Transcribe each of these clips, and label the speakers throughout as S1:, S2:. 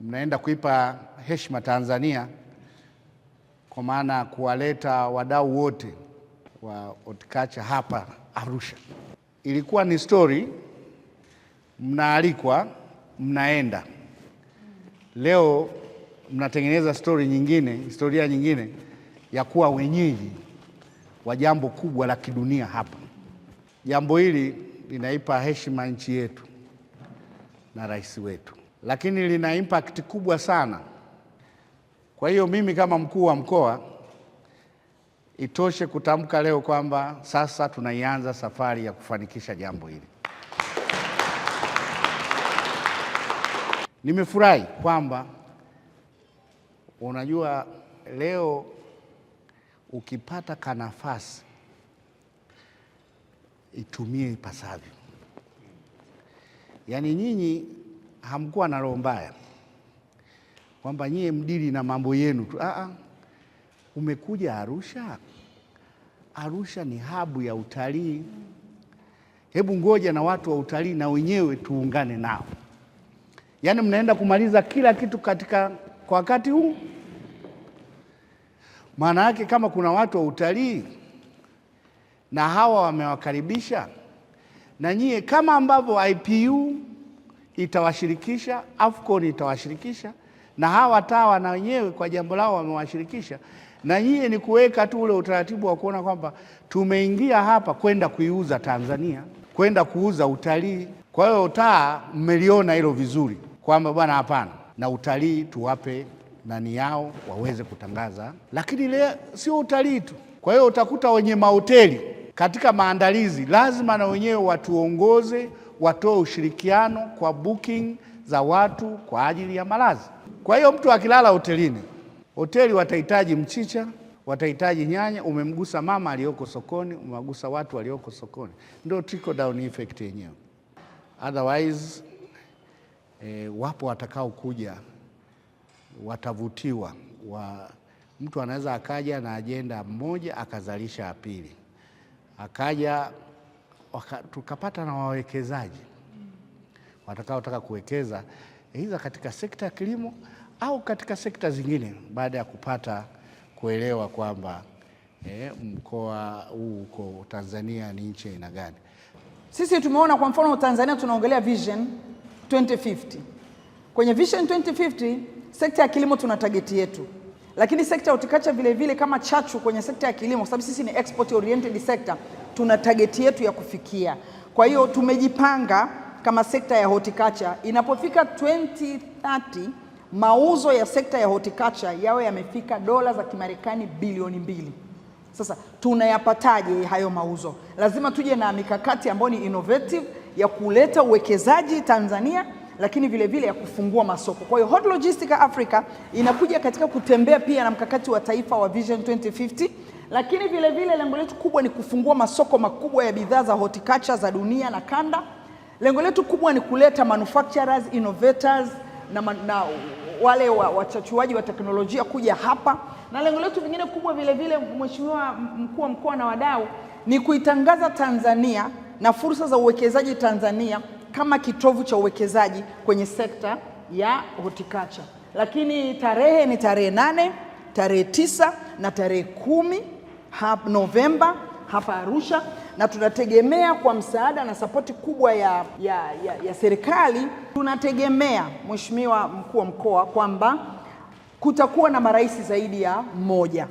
S1: mnaenda kuipa heshima Tanzania kwa maana kuwaleta wadau wote wa horticulture hapa Arusha. Ilikuwa ni story, mnaalikwa, mnaenda. Leo mnatengeneza story nyingine, historia nyingine ya kuwa wenyeji wa jambo kubwa la kidunia hapa. Jambo hili linaipa heshima nchi yetu na rais wetu, lakini lina impact kubwa sana. Kwa hiyo mimi kama mkuu wa mkoa, itoshe kutamka leo kwamba sasa tunaianza safari ya kufanikisha jambo hili. Nimefurahi kwamba unajua leo ukipata kanafasi itumie ipasavyo. Yaani nyinyi hamkuwa na roho mbaya kwamba nyie mdili na mambo yenu tu. Umekuja Arusha. Arusha ni habu ya utalii. Hebu ngoja na watu wa utalii na wenyewe tuungane nao. Yaani mnaenda kumaliza kila kitu kwa wakati huu. Maana yake kama kuna watu wa utalii na hawa wamewakaribisha, na nyie kama ambavyo IPU itawashirikisha, AFCON itawashirikisha, na hawa TAWA na wenyewe kwa jambo lao wamewashirikisha, na nyie ni kuweka tu ule utaratibu wa kuona kwamba tumeingia hapa kwenda kuiuza Tanzania, kwenda kuuza utalii. Kwa hiyo TAWA mmeliona hilo vizuri kwamba bwana, hapana, na utalii tuwape nani yao waweze kutangaza, lakini ile sio utalii tu. Kwa hiyo utakuta wenye mahoteli katika maandalizi lazima na wenyewe watuongoze, watoe ushirikiano kwa booking za watu kwa ajili ya malazi. Kwa hiyo mtu akilala hotelini, hoteli watahitaji mchicha, watahitaji nyanya. Umemgusa mama aliyoko sokoni, umewagusa watu walioko sokoni. Ndio trickle down effect yenyewe. Otherwise wapo watakao kuja watavutiwa. Mtu anaweza akaja na ajenda moja akazalisha ya pili, akaja tukapata na wawekezaji watakaotaka kuwekeza aidha katika sekta ya kilimo au katika sekta zingine, baada ya kupata kuelewa kwamba mkoa huu uko Tanzania ni nchi aina gani.
S2: Sisi tumeona kwa mfano Tanzania tunaongelea Vision 2050. Kwenye Vision 2050 sekta ya kilimo tuna target yetu, lakini sekta ya horticulture vile vile kama chachu kwenye sekta ya kilimo, kwa sababu sisi ni export oriented sector, tuna target yetu ya kufikia. Kwa hiyo tumejipanga kama sekta ya horticulture, inapofika 2030 mauzo ya sekta ya horticulture yawe yamefika dola za Kimarekani bilioni 2. Sasa tunayapataje hayo mauzo? Lazima tuje na mikakati ambayo ni innovative ya kuleta uwekezaji Tanzania, lakini vile vile ya kufungua masoko. Kwa hiyo Hot Logistics Africa inakuja katika kutembea pia na mkakati wa taifa wa Vision 2050, lakini vile vile lengo letu kubwa ni kufungua masoko makubwa ya bidhaa za horticulture za dunia na kanda. Lengo letu kubwa ni kuleta manufacturers, innovators na wale wachachuaji wa teknolojia kuja hapa, na lengo letu vingine kubwa vile vile, Mheshimiwa Mkuu wa Mkoa na wadau, ni kuitangaza Tanzania na fursa za uwekezaji Tanzania kama kitovu cha uwekezaji kwenye sekta ya horticulture. Lakini tarehe ni tarehe 8, tarehe 9 na tarehe 10 hapa Novemba hapa Arusha, na tunategemea kwa msaada na sapoti kubwa ya serikali, tunategemea Mheshimiwa Mkuu wa Mkoa kwamba kutakuwa na marais zaidi ya mmoja.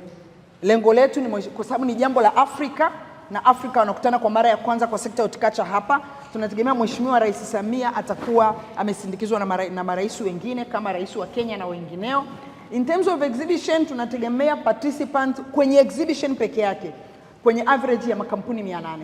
S2: Lengo letu ni kwa sababu ni jambo la Afrika na Afrika wanakutana kwa mara ya kwanza kwa sekta ya horticulture hapa. Tunategemea Mheshimiwa Rais Samia atakuwa amesindikizwa na marais wengine kama rais wa Kenya na wengineo. In terms of exhibition, tunategemea participants kwenye exhibition peke yake kwenye average ya makampuni 800.